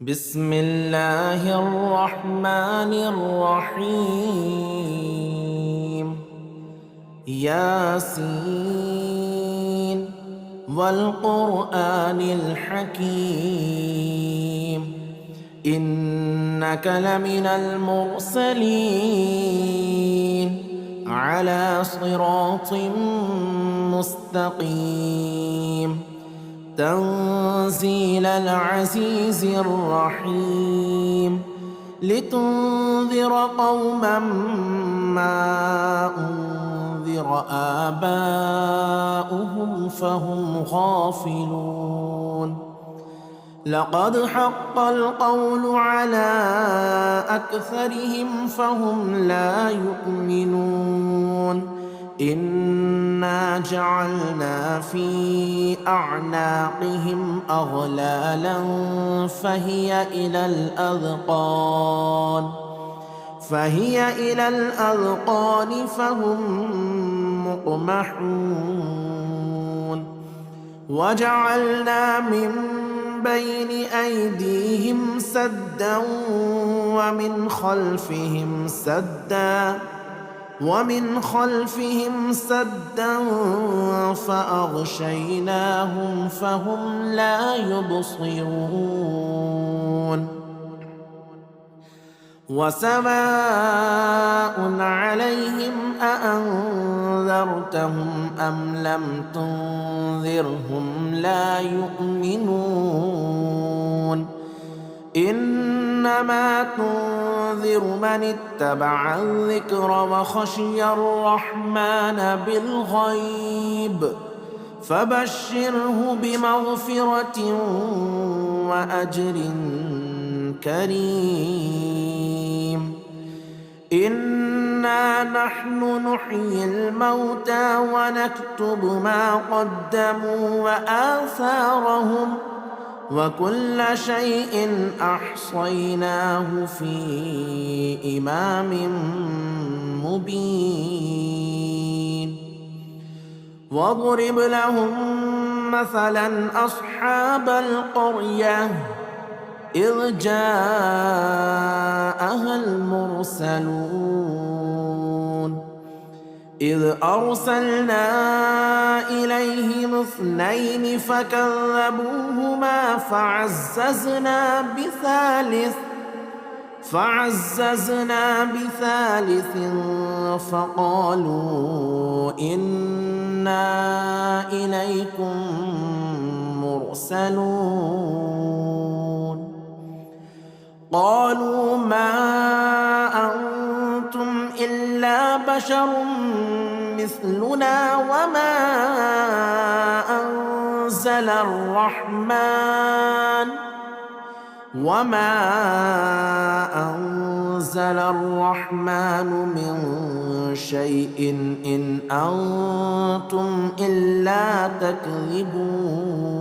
بسم الله الرحمن الرحيم. ياسين والقرآن الحكيم إنك لمن المرسلين على صراط مستقيم تنزيل العزيز الرحيم لتنذر قوما ما أنذر آباؤهم فهم غافلون. لقد حق القول على أكثرهم فهم لا يؤمنون. إنا جعلنا في أعناقهم أغلالا فهي إلى الأذقان فهم مقمحون. وجعلنا من بين أيديهم سدا ومن خلفهم سدا فأغشيناهم فهم لا يبصرون. وسواء عليهم أأنذرتهم أم لم تنذرهم لا يؤمنون. إنما تنذر من اتبع الذكر وخشي الرحمن بالغيب فبشره بمغفرة وأجر كريم. إنا نحن نحيي الموتى ونكتب ما قدموا وآثارهم وكل شيء أحصيناه في إمام مبين. واضرب لهم مثلا أصحاب القرية إذ جاءها المرسلون إذ أرسلنا إليهم 2 فكذبوهما فعززنا بثالث فقالوا إنا إليكم مرسلون. قالوا ما أنتم إلا بشر مثلنا وما أنزل الرحمن من شيء إن أنتم إلا تكذبون.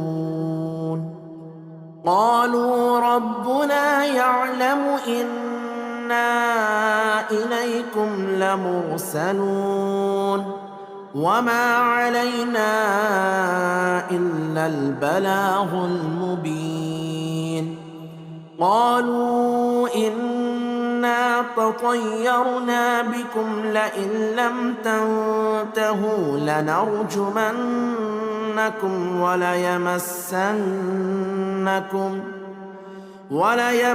قالوا ربنا يعلم إنا إليكم لمرسلون وما علينا إلا البلاغ المبين. قالوا إنا تطيرنا بكم لئن لم تنتهوا لنرجمنكم وليمسنكم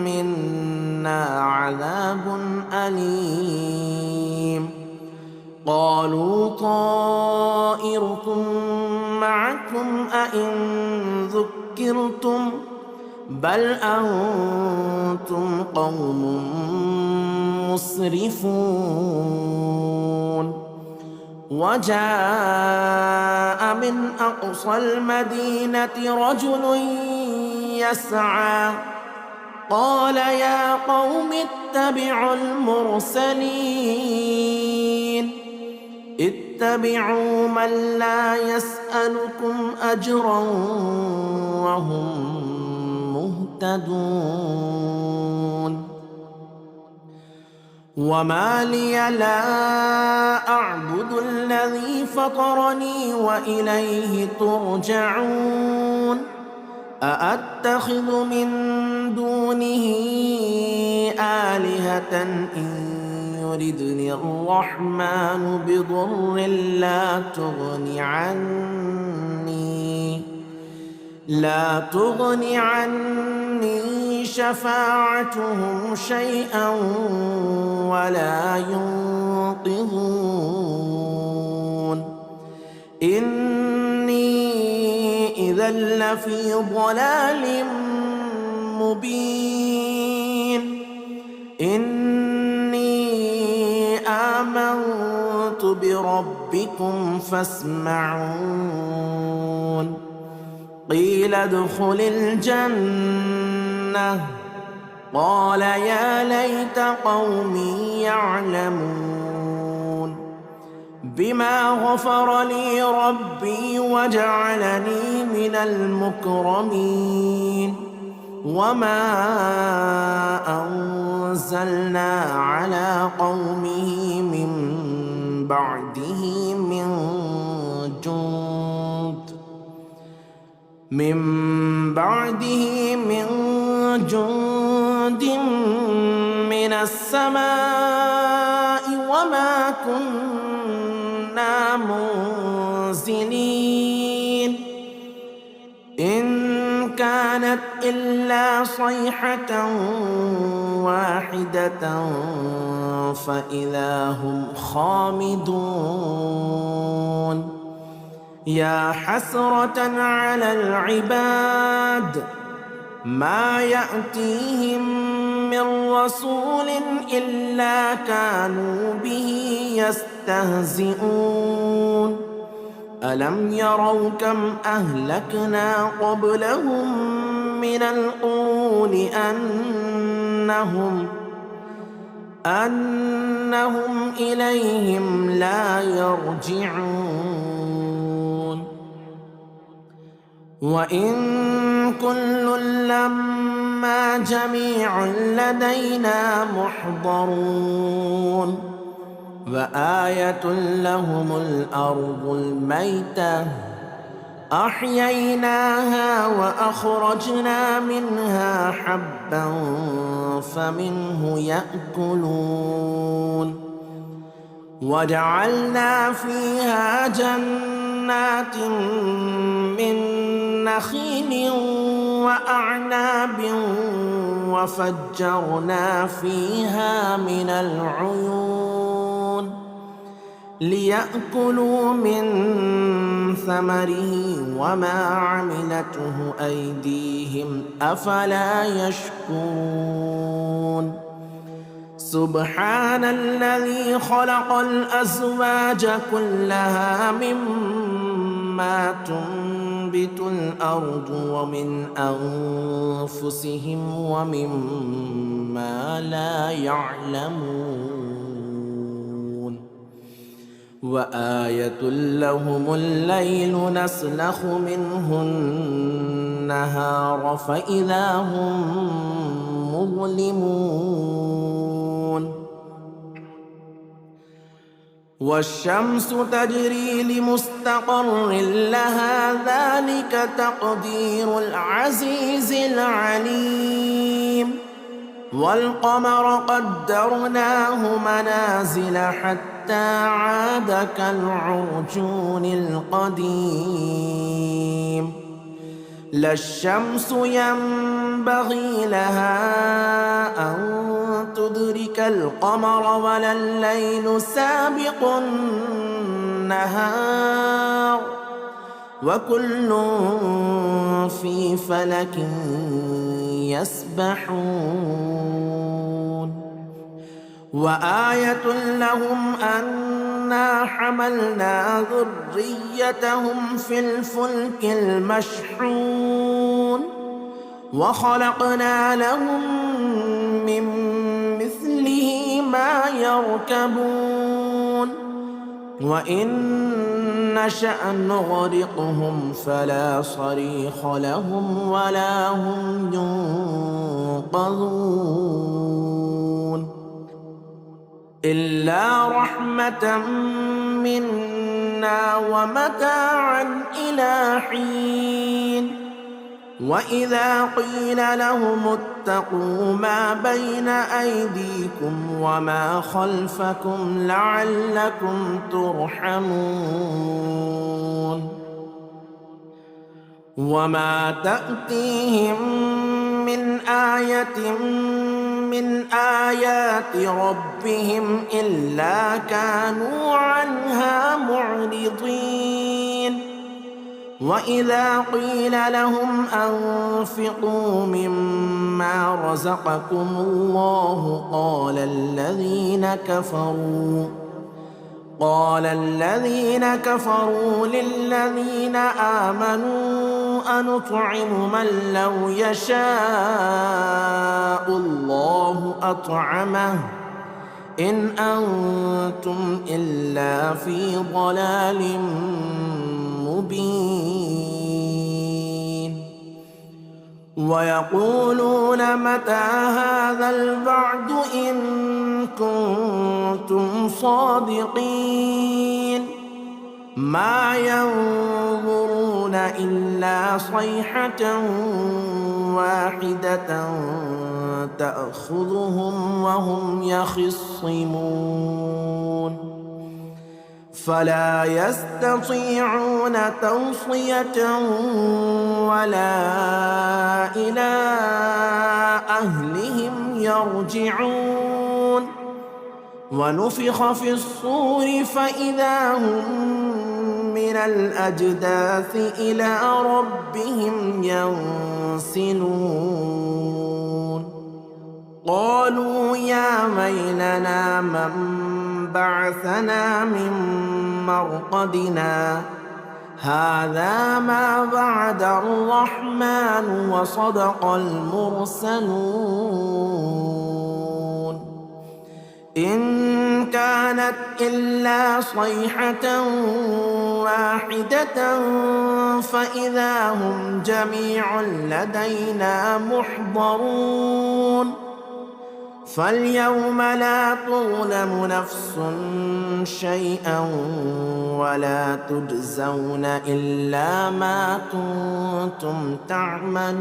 منا عذاب أليم. قالوا طائركم معكم أئن ذكرتم بل أنتم قوم مسرفون. وجاء من أقصى المدينة رجل يسعى قال يا قوم اتبعوا المرسلين اتبعوا من لا يسألكم أجرا وهم مهتدون. وما لي لا أعبد الذي فطرني وإليه ترجعون. أأتخذ من دونه آلهة إن يردني الرحمن بضر لا تغن عني شفاعتهم شيئا ولا ينقذون إني إذا لفي ضلال مبين إني آمنت بربكم فاسمعون قيل ادخل الجنة قال يا ليت قومي يعلمون بما غفر لي ربي وجعلني من المكرمين وما أنزلنا على قومه من بعده من جند من السماء وما كنا منزلين إن كانت إلا صيحة واحدة فإذا هم خامدون يا حسرة على العباد ما يأتيهم من رسول إلا كانوا به يستهزئون ألم يروا كم أهلكنا قبلهم من القرون أنهم إليهم لا يرجعون وإن كل لما جميع لدينا محضرون وآية لهم الأرض الميتة أحييناها وأخرجنا منها حبا فمنه يأكلون وجعلنا فيها جنات من نخيل وأعناب وفجرنا فيها من العيون ليأكلوا من ثمره وما عملته أيديهم أفلا يشكرون سبحان الذي خلق الأزواج كلها مما تنبت الأرض ومن أنفسهم ومما لا يعلمون وآية لهم الليل نسلخ منه النهار فإذا هم مظلمون والشمس تجري لمستقر لها ذلك تقدير العزيز العليم والقمر قدرناه منازل حتى عاد كالعرجون القديم لا الشمس ينبغي لها أن تدرك القمر ولا الليل سابق النهار وكل في فلك يسبحون وآية لهم أنا حملنا ذريتهم في الفلك المشحون وخلقنا لهم من مثله ما يركبون وإن نشأ نغرقهم فلا صريخ لهم ولا هم ينقذون إلا رحمة منا ومتاعا إلى حين وإذا قيل لهم اتقوا ما بين أيديكم وما خلفكم لعلكم ترحمون وما تأتيهم من آية من آيات ربهم إلا كانوا عنها معرضين وإذا قيل لهم أنفقوا مما رزقكم الله قال الذين كفروا للذين آمنوا أنطعم من لو يشاء الله أطعمه إن أنتم إلا في ضلال مبين ويقولون متى هذا الوعد إن كنتم صادقين ما ينظرون إلا صيحة واحدة تأخذهم وهم يخصمون فلا يستطيعون توصية ولا إلى أهلهم يرجعون ونفخ في الصور فإذا هم من الأجداث إلى ربهم ينسلون قالوا يا ويلنا من بعثنا من مرقدنا هذا ما وعد الرحمن وصدق المرسلون إن كانت إلا صيحة واحدة فإذا هم جميع لدينا محضرون فاليوم لا تظلم نفس شيئا ولا تجزون إلا ما كنتم تعملون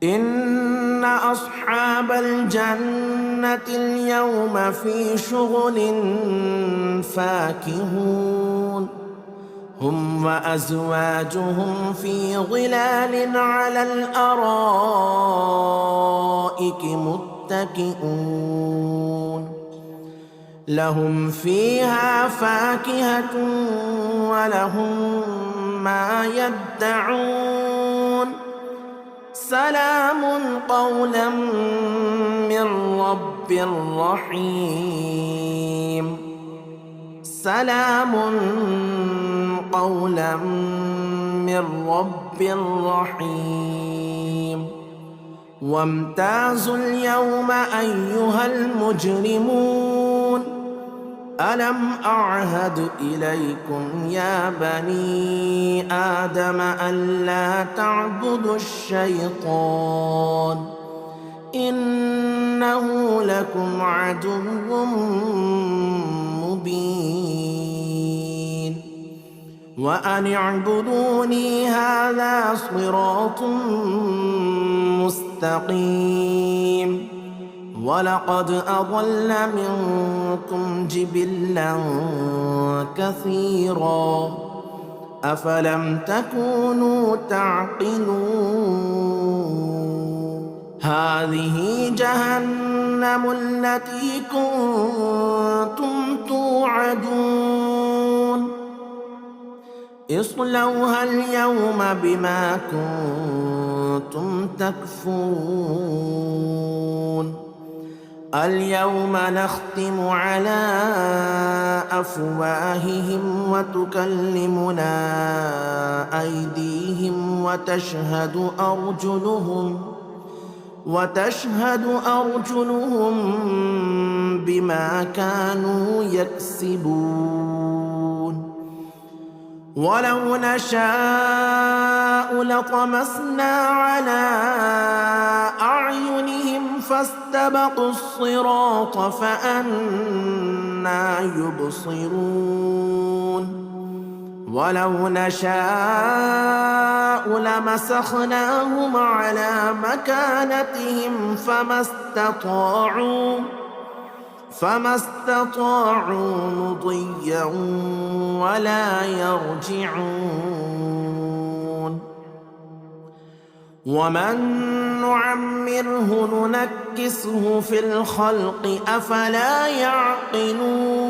إن أصحاب الجنة اليوم في شغل فاكهون هم وأزواجهم في ظلال على الأرائك متكئون لهم فيها فاكهة ولهم ما يدعون سلام قولا من رب رحيم سلام قولا من رب رحيم وامتازوا اليوم أيها المجرمون ألم أعهد إليكم يا بني آدم ألا تعبدوا الشيطان إنه لكم عدو مبين وأن اعبدوني هذا صراط مستقيم ولقد أضل منكم جبلا كثيرا أفلم تكونوا تعقلون هذه جهنم التي كنتم توعدون اصلوها اليوم بما كنتم تكفرون اليوم نختم على أفواههم وتكلمنا أيديهم وتشهد أرجلهم بما كانوا يكسبون ولو نشاء لطمسنا على أعينهم فاستبقوا الصراط فأنى يبصرون ولو نشاء لمسخناهم على مكانتهم فما استطاعوا مضيا ولا يرجعون. ومن نعمره ننكسه في الخلق أفلا يعقلون.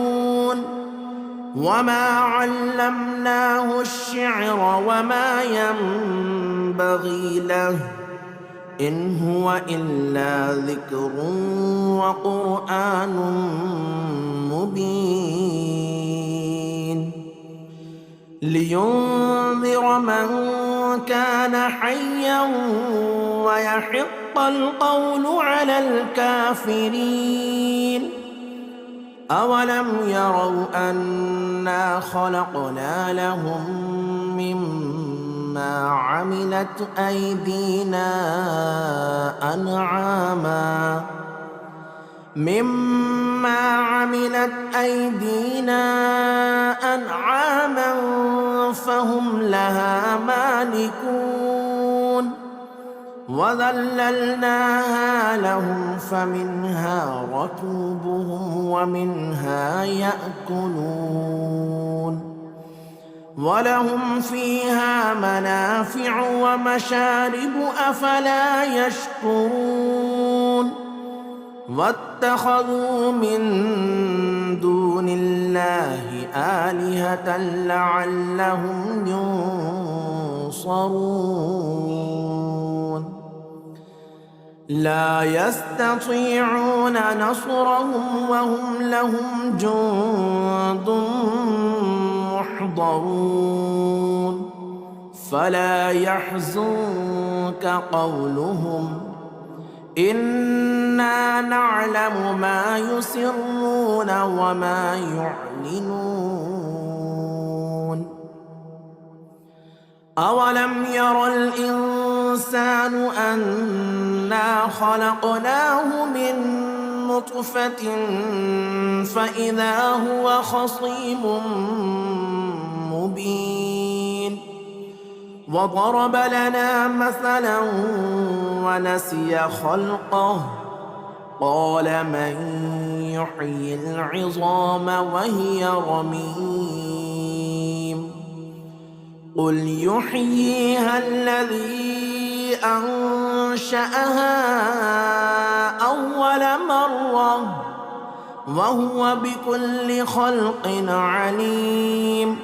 وما علمناه الشعر وما ينبغي له إن هو إلا ذكر وقرآن مبين لينذر من كان حيا ويحق القول على الكافرين. أولم يروا أنا خلقنا لهم مما عملت أيدينا أنعاما فهم لها مالكون. وذللناها لهم فمنها ركوبهم ومنها يأكلون ولهم فيها منافع ومشارب أفلا يشكرون. واتخذوا من دون الله آلهة لعلهم ينصرون. لا يستطيعون نصرهم وهم لهم جند محضرون. فلا يحزنك قولهم إنا نعلم ما يسرون وما يعلنون. أولم ير الإنسان أنا خلقناه من نطفة فإذا هو خصيم مبين. وضرب لنا مثلا ونسي خلقه قال من يحيي العظام وهي رميم. قل يحييها الذي أنشأها أول مرة وهو بكل خلق عليم.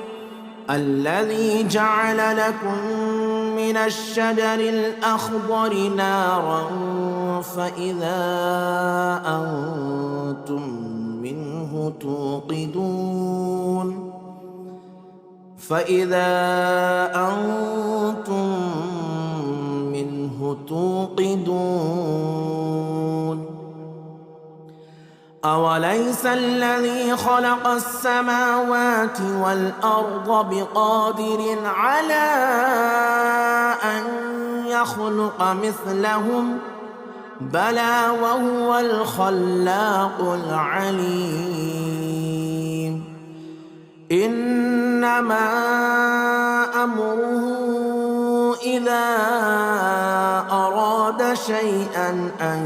الذي جعل لكم من الشجر الأخضر نارا فإذا أنتم منه توقدون. أوليس الذي خلق السماوات والأرض بقادر على أن يخلق مثلهم بلى وهو الخلاق العليم. إنما أمره إذا أراد شيئا أن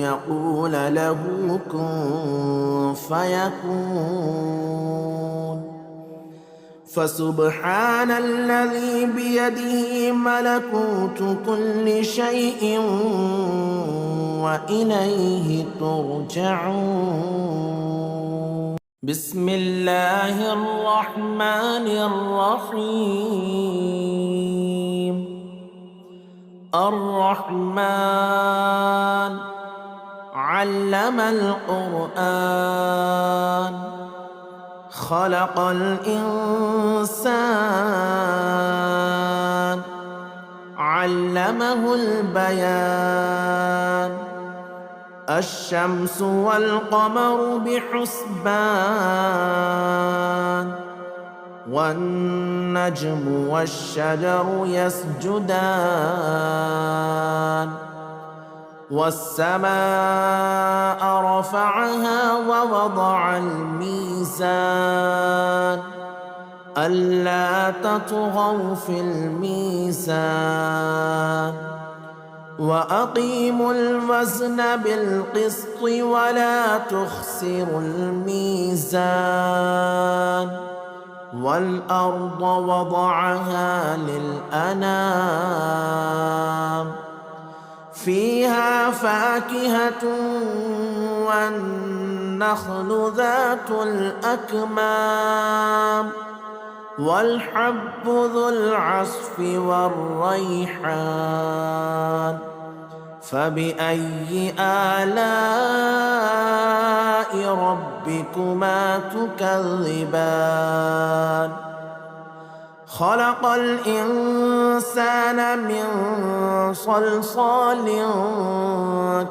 يقول له كن فيكون. فسبحان الذي بيده ملكوت كل شيء وإليه ترجعون. بسم الله الرحمن الرحيم. الرحمن علم القرآن خلق الإنسان علمه البيان. الشمس والقمر بحسبان والنجم والشجر يسجدان. والسماء رفعها ووضع الميزان ألا تطغوا في الميزان وأقيموا الوزن بالقسط ولا تخسروا الميزان والأرض وضعها للأنام فيها فاكهة والنخل ذات الأكمام والحب ذو العصف والريحان فبأي آلاء ربكما تكذبان خلق الإنسان من صلصال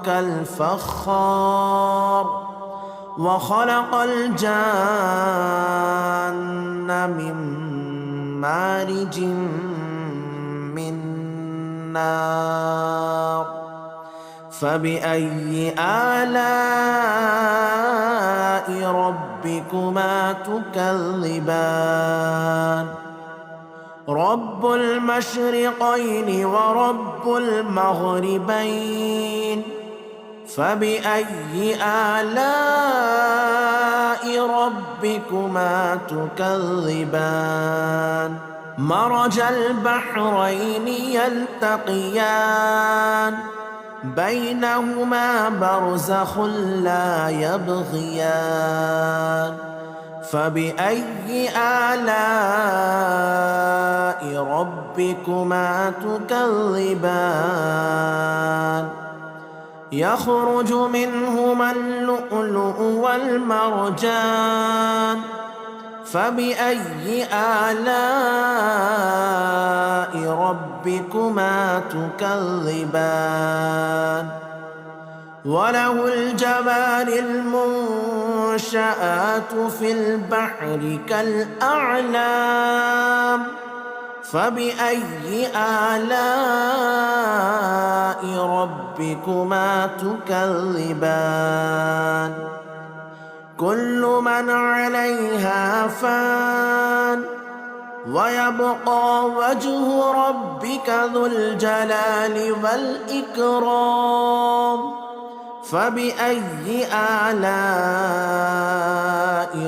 كالفخار وخلق الجان من مارج من نار فبأي آلاء ربكما تكذبان رب المشرقين ورب المغربين فبأي آلاء ربكما تكذبان مرج البحرين يلتقيان بينهما برزخ لا يبغيان فبأي آلاء ربكما تكذبان يخرج منهما اللؤلؤ والمرجان فبأي آلاء ربكما تكذبان وله الجبال المنشآت في البحر كالأعلام فبأي آلاء ربكما تكذبان كل من عليها فان ويبقى وجه ربك ذو الجلال والإكرام فبأي آلاء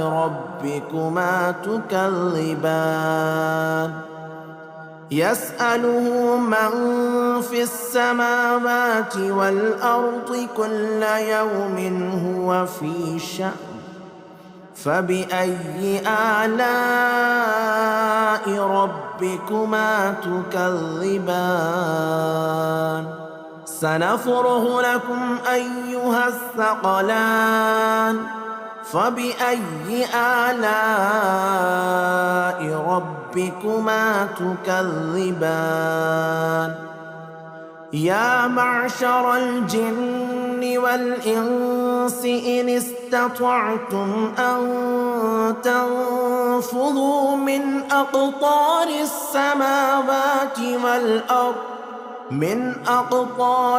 ربكما تكذبان يسأله من في السماوات والأرض كل يوم هو في شأن فبأي آلاء ربكما تكذبان سنفرغ لكم أيها الثقلان فبأي آلاء ربكما تكذبان يا معشر الجن والإنس إن استطعتم أن تنفذوا من أقطار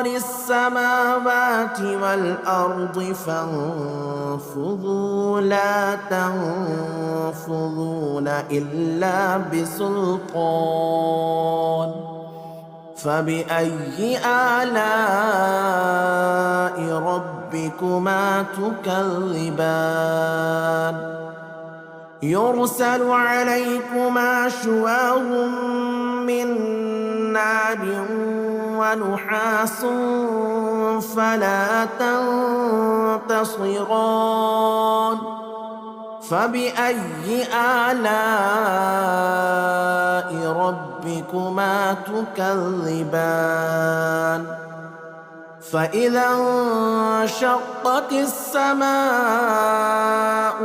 السماوات والأرض فانفذوا لا تنفذون إلا بسلطان فبأي آلاء ربكما تكذبان يرسل عليكما شواظ من نار ونحاس فلا تنتصران فبأي آلاء ربكما تكذبان فإذا انشقت السماء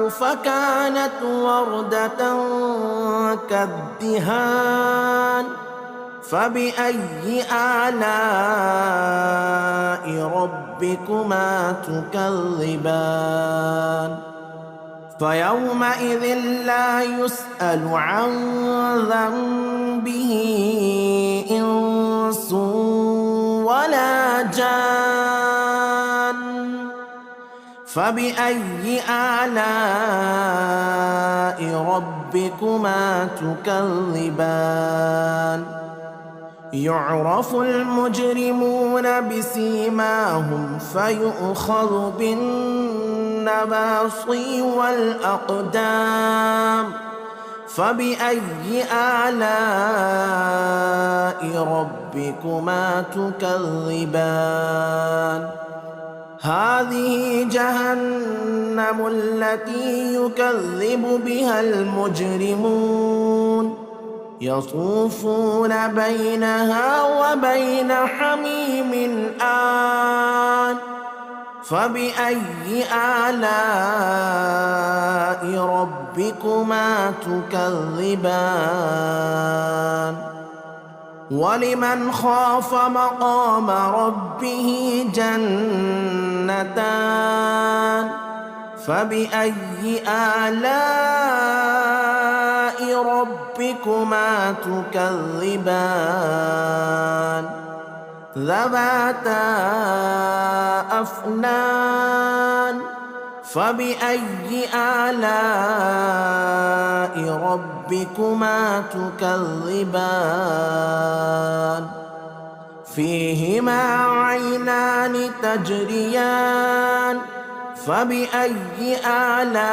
فكانت وردة كالدهان فبأي آلاء ربكما تكذبان فيومئذ لا يسأل عن ذنبه إنس ولا جان فبأي آلاء ربكما ربكما تكذبان يعرف المجرمون بسيماهم فيؤخذ بالنواصي والأقدام فبأي آلاء ربكما تكذبان هذه جهنم التي يكذب بها المجرمون يطوفون بينها وبين حميم آن فبأي آلاء ربكما تكذبان ولمن خاف مقام ربه جنتان فبأي آلاء ربكما تكذبان ذواتا أفنان فبأي آلاء ربكما تكذبان فيهما عينان تجريان فبأي آلاء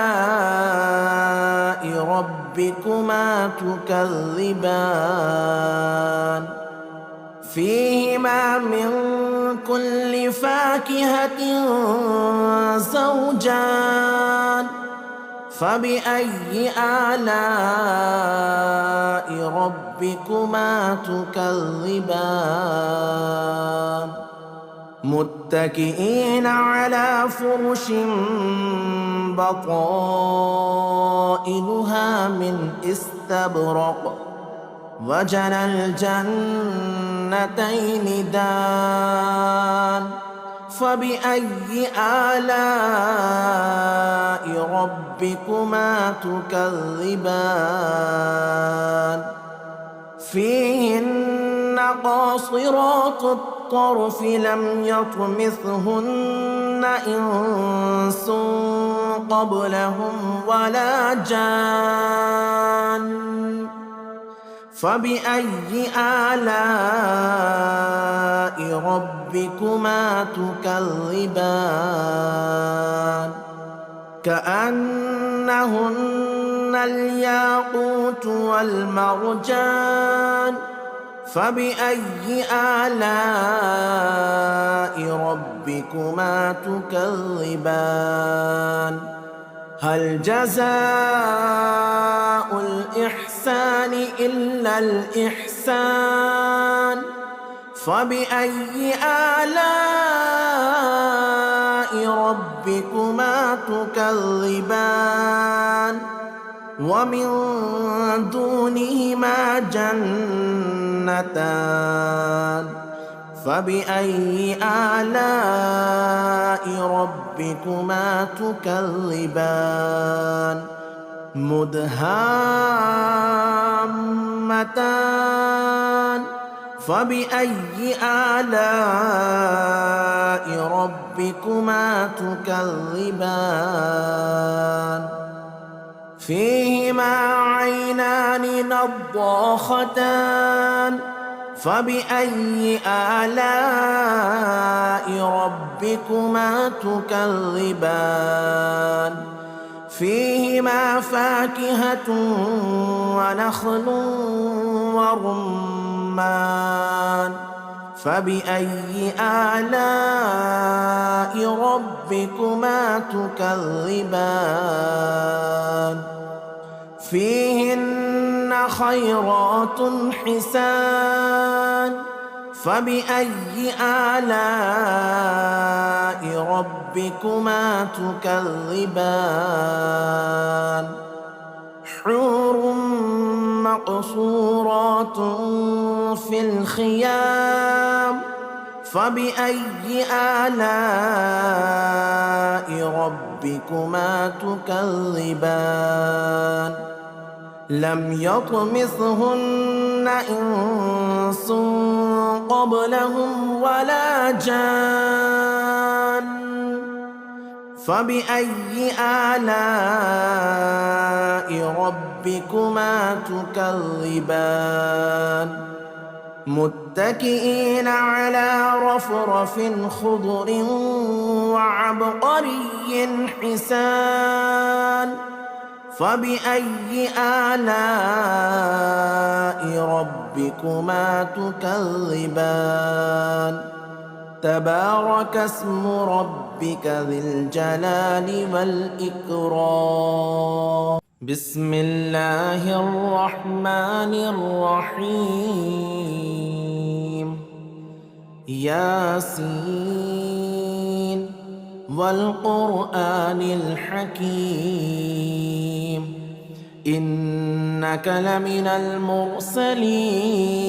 ربكما تكذبان فيهما من كل فاكهة زوجان فبأي آلاء ربكما تكذبان متكئين على فرش بطائنها من استبرق وجنى الجنتين دان فبأي آلاء ربكما تكذبان فيهن قاصرات الطرف لم يطمثهن إنس قبلهم ولا جان فبأي آلاء ربكما تكذبان كأنهن الياقوت والمرجان فبأي آلاء ربكما تكذبان هل جزاء الإحسان إلا الإحسان فبأي آلاء ربكما تكذبان ومن دونهما جنتان فبأي آلاء ربكما تكذبان مدهامتان فبأي آلاء ربكما تكذبان فيهما عينان نضاختان فبأي آلاء ربكما تكذبان فيهما فاكهة ونخل ورمان فبأي آلاء ربكما تكذبان فيهن خيرات حسان فبأي آلاء ربكما تكذبان حور مقصورات في الخيام فبأي آلاء ربكما تكذبان لم يطمثهن إنس قبلهم ولا جان فبأي آلاء ربكما تكذبان متكئين على رفرف خضر وعبقري حسان فبأي آلاء ربكما تكذبان تبارك اسم ربك ذي الجلال والإكرام بسم الله الرحمن الرحيم ياسين والقرآن الحكيم إنك لمن المرسلين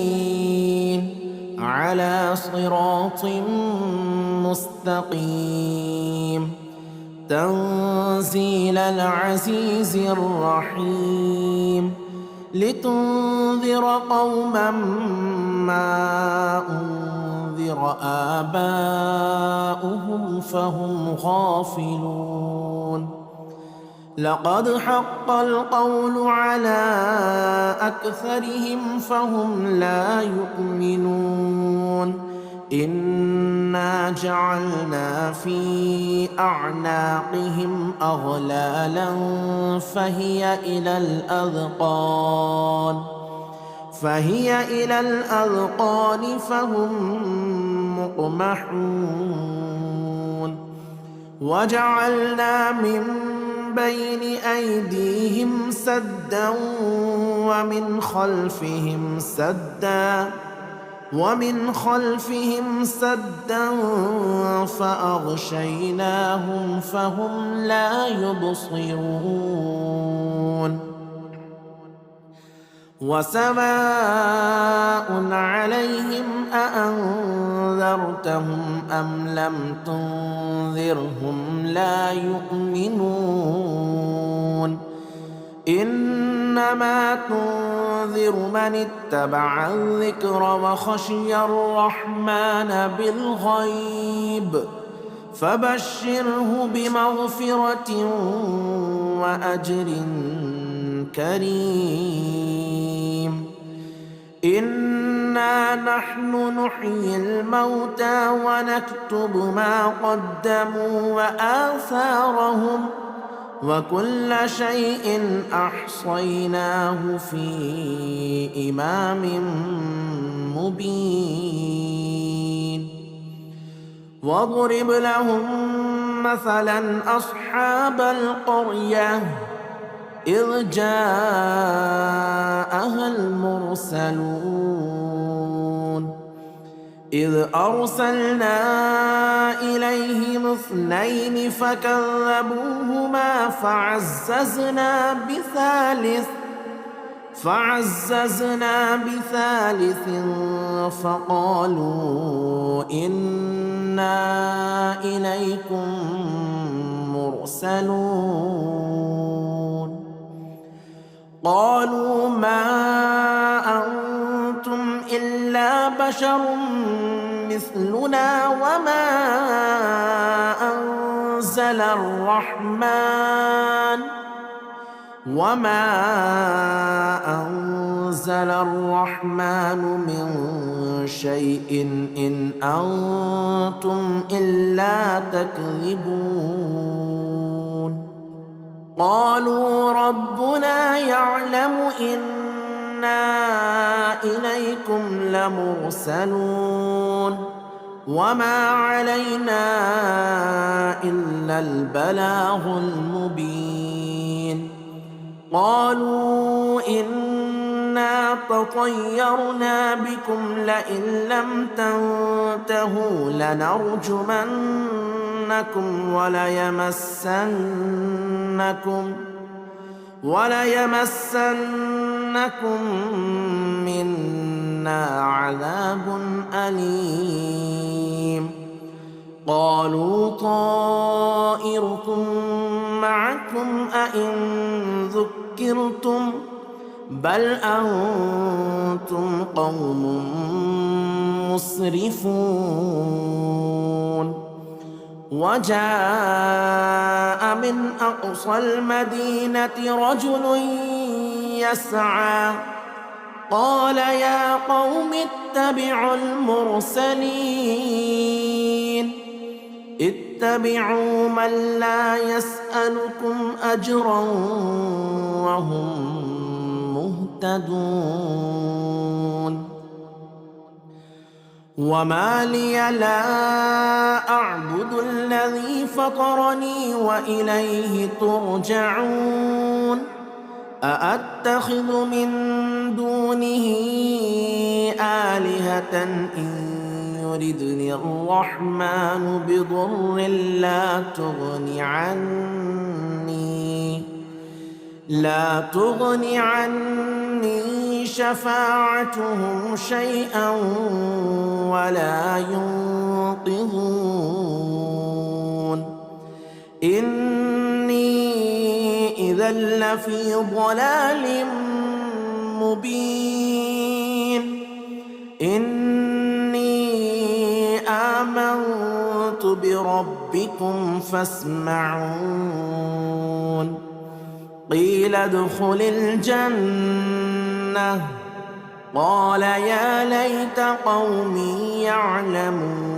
على صراط مستقيم تنزيل العزيز الرحيم لتنذر قوما ما أنذر آباؤهم فهم غافلون لقد حق القول على أكثرهم فهم لا يؤمنون إنا جعلنا في أعناقهم أغلالا فهي إلى الأذقان فهم مقمحون وجعلنا من بين أيديهم سدا ومن خلفهم سدا فأغشيناهم فهم لا يبصرون وسواء عليهم أأنذرتهم أم لم تنذرهم لا يؤمنون إنما تنذر من اتبع الذكر وخشي الرحمن بالغيب فبشره بمغفرة وأجر كريم إنا نحن نحيي الموتى ونكتب ما قدموا وآثارهم وكل شيء أحصيناه في إمام مبين واضرب لهم مثلا أصحاب القرية إذ جاءها المرسلون إذ أرسلنا إليهم 2 فكذبوهما فعززنا بثالث فقالوا إنا إليكم مرسلون قالوا ما أنتم إلا بشر مثلنا وما أنزل الرحمن من شيء إن أنتم إلا تكذبون قالوا ربنا يعلم إنا إليكم لمرسلون وما علينا إلا البلاغ المبين قالوا إنا تطيرنا بكم لئن لم تنتهوا لنرجمنكم وليمسنكم منا عذاب أليم قالوا طائركم معكم أئن ذكرتم بل أنتم قوم مسرفون وجاء من أقصى المدينة رجل يسعى قال يا قوم اتبعوا المرسلين اتبعوا من لا يسألكم أجرا وهم مهتدون وما لي لا أعبد الذي فطرني وإليه ترجعون أأتخذ من دونه آلهة إن يردني الرحمن بضر لا تغني عني شفاعتهم شيئا ولا ينقذون إني إذا لفي ضلال مبين إني آمنت بربكم فاسمعون قيل ادخل الجنة قال يا ليت قومي يعلمون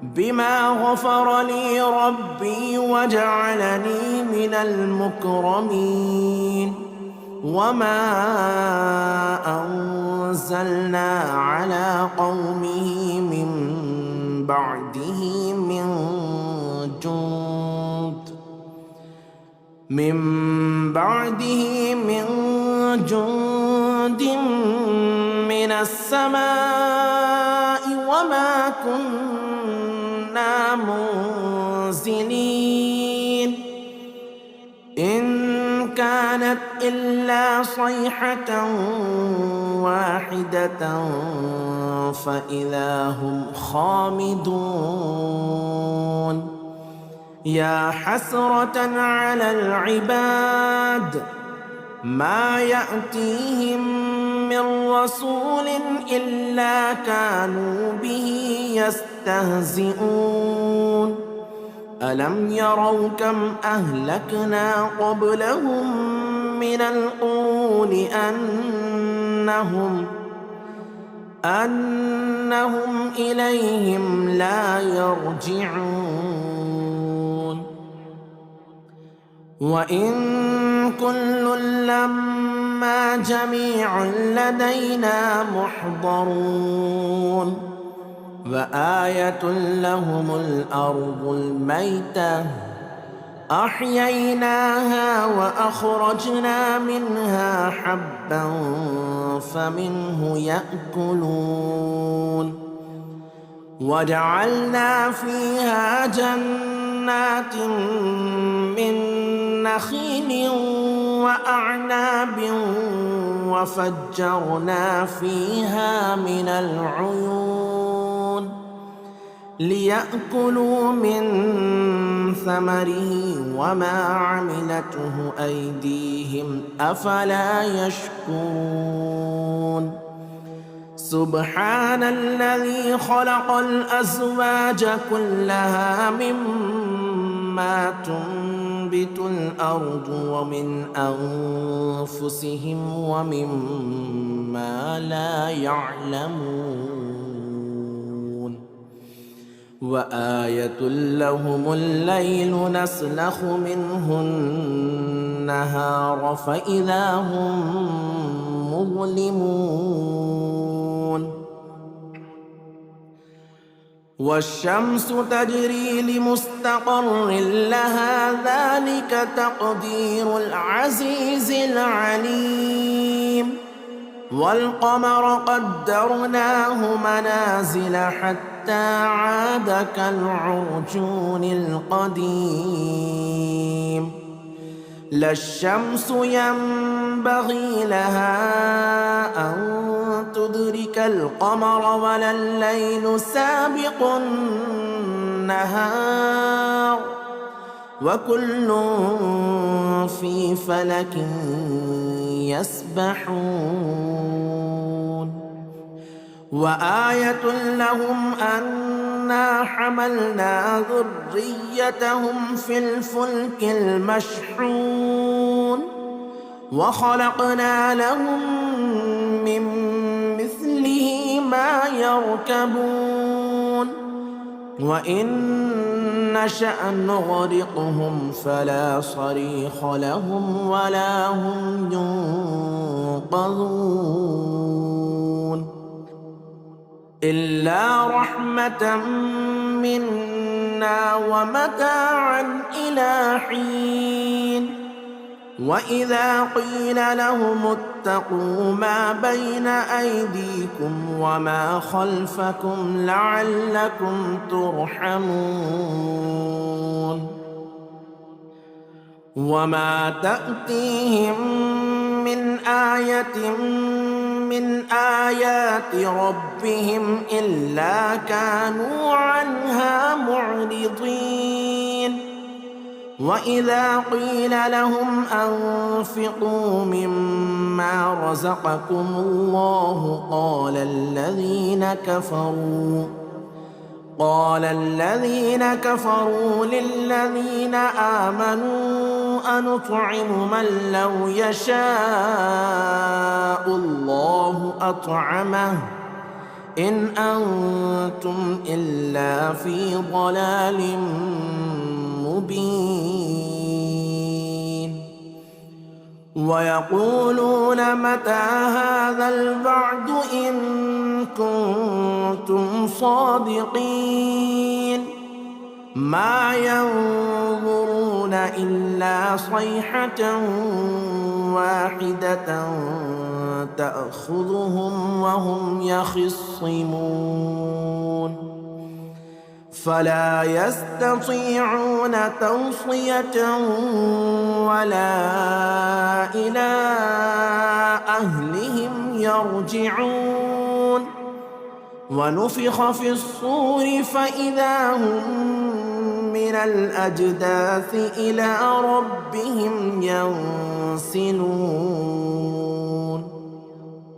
بما غفر لي ربي وجعلني من المكرمين وما أنزلنا على قومه من بعده من جند من السماء وما كنا منزلين إن كانت إلا صيحة واحدة فإذا هم خامدون يا حسرة على العباد ما يأتيهم من رسول إلا كانوا به يستهزئون ألم يروا كم أهلكنا قبلهم من القرون أنهم إليهم لا يرجعون وإن كل لما جميع لدينا محضرون وآية لهم الأرض الميتة أحييناها وأخرجنا منها حبا فمنه يأكلون وجعلنا فيها جنات من نخيل وأعناب وفجرنا فيها من العيون ليأكلوا من ثمره وما عملته أيديهم أفلا يشكرون سبحان الذي خلق الأزواج كلها مما تنبت الأرض ومن أنفسهم ومما لا يعلمون وآية لهم الليل نسلخ منه النهار فإذا هم مظلمون والشمس تجري لمستقر لها ذلك تقدير العزيز العليم والقمر قدرناه منازل حتى عاد كالعرجون القديم لا الشمس ينبغي لها أن تدرك القمر ولا الليل سابق النهار وكل في فلك يسبحون وآية لهم أن أنا حملنا ذريتهم في الفلك المشحون وخلقنا لهم من مثله ما يركبون وإن نشأ نغرقهم فلا صريخ لهم ولا هم ينقذون إلا رحمة منا ومتاعا إلى حين وإذا قيل لهم اتقوا ما بين أيديكم وما خلفكم لعلكم ترحمون وما تأتيهم من آية من آيات ربهم إلا كانوا عنها معرضين وإذا قيل لهم أنفقوا مما رزقكم الله قال الذين كفروا للذين آمنوا أنطعم من لو يشاء الله أطعمه إن أنتم إلا في ضلال مبين ويقولون متى هذا الوعد إن كنتم صادقين ما ينظرون إلا صيحة واحدة تأخذهم وهم يخصمون فلا يستطيعون توصية ولا إلى أهلهم يرجعون ونفخ في الصور فإذا هم من الأجداث إلى ربهم ينسلون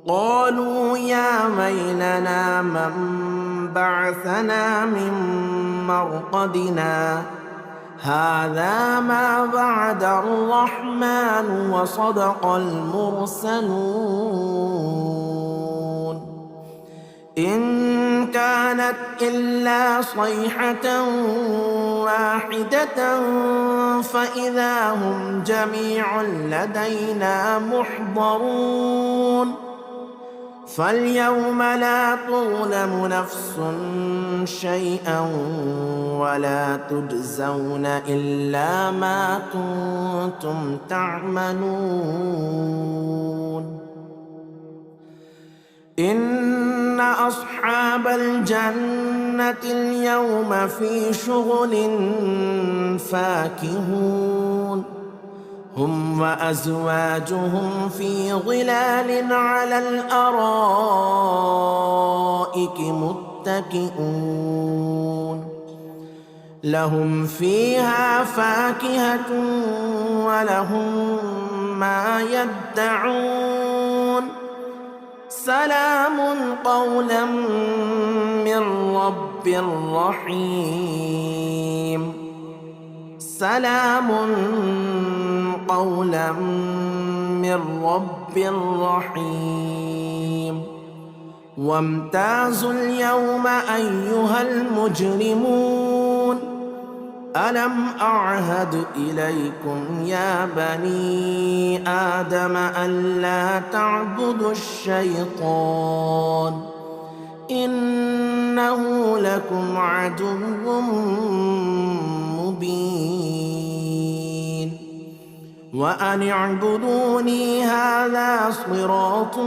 قالوا يا ويلنا من بعثنا من مرقدنا هذا ما وعد الرحمن وصدق المرسلون إن كانت إلا صيحة واحدة فإذا هم جميع لدينا محضرون فاليوم لا تظلم نفس شيئا ولا تجزون إلا ما كنتم تعملون إن أصحاب الجنة اليوم في شغل فاكهون هم وأزواجهم في ظلال على الأرائك متكئون لهم فيها فاكهة ولهم ما يدعون سلام قولا من رب رحيم سلام قولا من رب رحيم وامتازوا اليوم أيها المجرمون ألم أعهد إليكم يا بني آدم ألا تعبدوا الشيطان إنه لكم عدو مبين وأن اعبدوني هذا صراط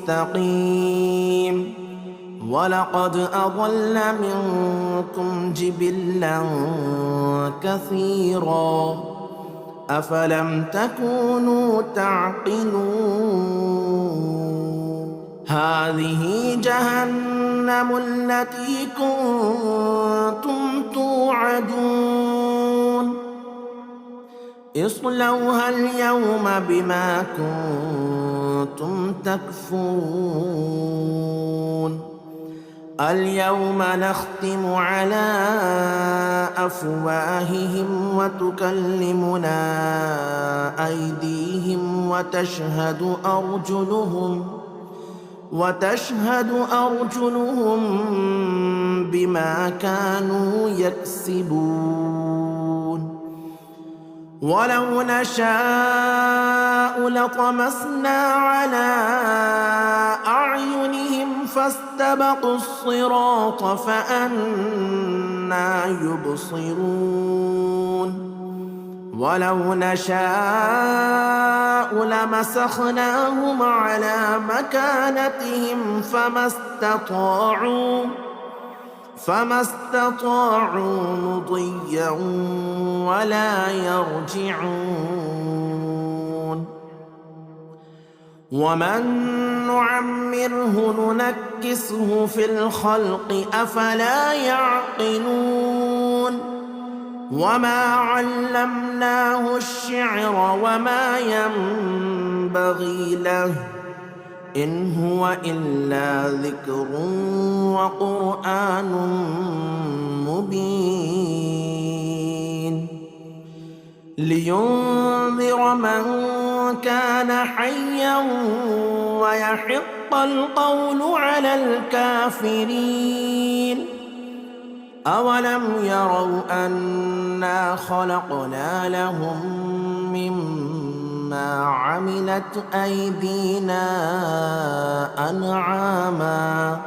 مستقيم ولقد أضل منكم جبلا كثيرا أفلم تكونوا تعقلون هذه جهنم التي كنتم توعدون اصلوها اليوم بما كنتم تكفرون اليوم نختم على أفواههم وتكلمنا أيديهم وتشهد أرجلهم بما كانوا يكسبون ولو نشاء لطمسنا على أعينهم فاستبقوا الصراط فأنى يبصرون ولو نشاء لمسخناهم على مكانتهم فما استطاعوا مضيا ولا يرجعون ومن نعمره ننكسه في الخلق أفلا يعقلون وما علمناه الشعر وما ينبغي له إن هو إلا ذكر وقرآن مبين لينذر من كان حيا ويحق القول على الكافرين أولم يروا أنا خلقنا لهم مما عملت أيدينا أنعاما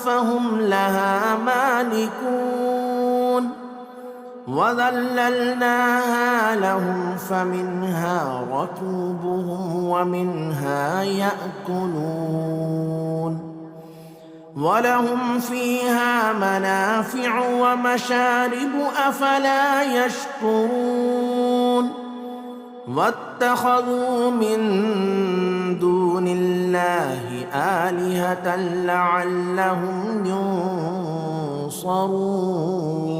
فهم لها مالكون وذللناها لهم فمنها ركوبهم ومنها يأكلون ولهم فيها منافع ومشارب أفلا يشكرون واتخذوا من دون الله آلهة لعلهم ينصرون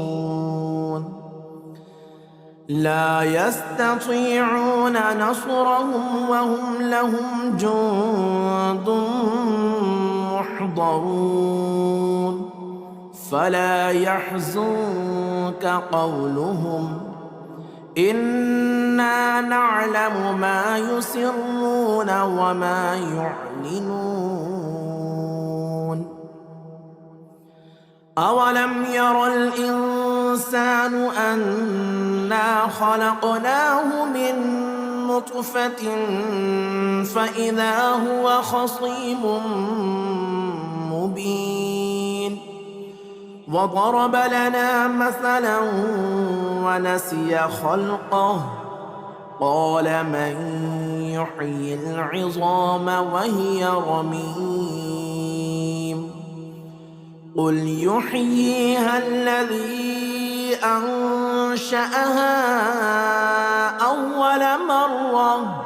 لا يستطيعون نصرهم وهم لهم جند محضرون فلا يحزنك قولهم إنا نعلم ما يسرون وما يعلنون أولم ير الإنسان أنا خلقناه من نطفة فإذا هو خصيم مبين وضرب لنا مثلا ونسي خلقه قال من يحيي العظام وهي رميم قل يحييها الذي أنشأها أول مرة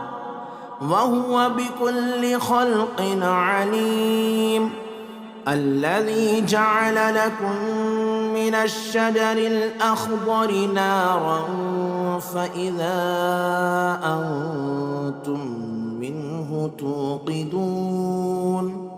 وهو بكل خلق عليم الذي جعل لكم من الشجر الأخضر نارا فإذا أنتم منه توقدون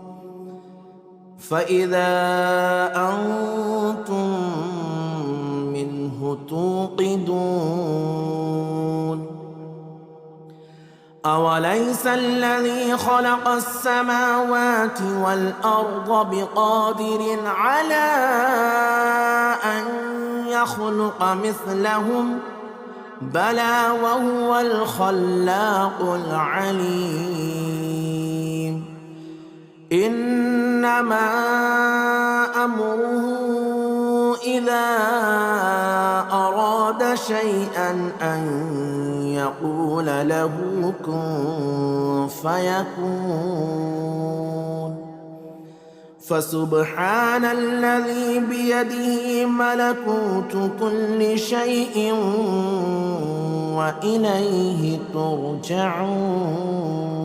أوليس الذي خلق السماوات والأرض بقادر على أن يخلق مثلهم بلى وهو الخلاق العليم إنما أمره إذا أراد شيئا أن يقول له كن فيكون فسبحان الذي بيده ملكوت كل شيء وإليه ترجعون.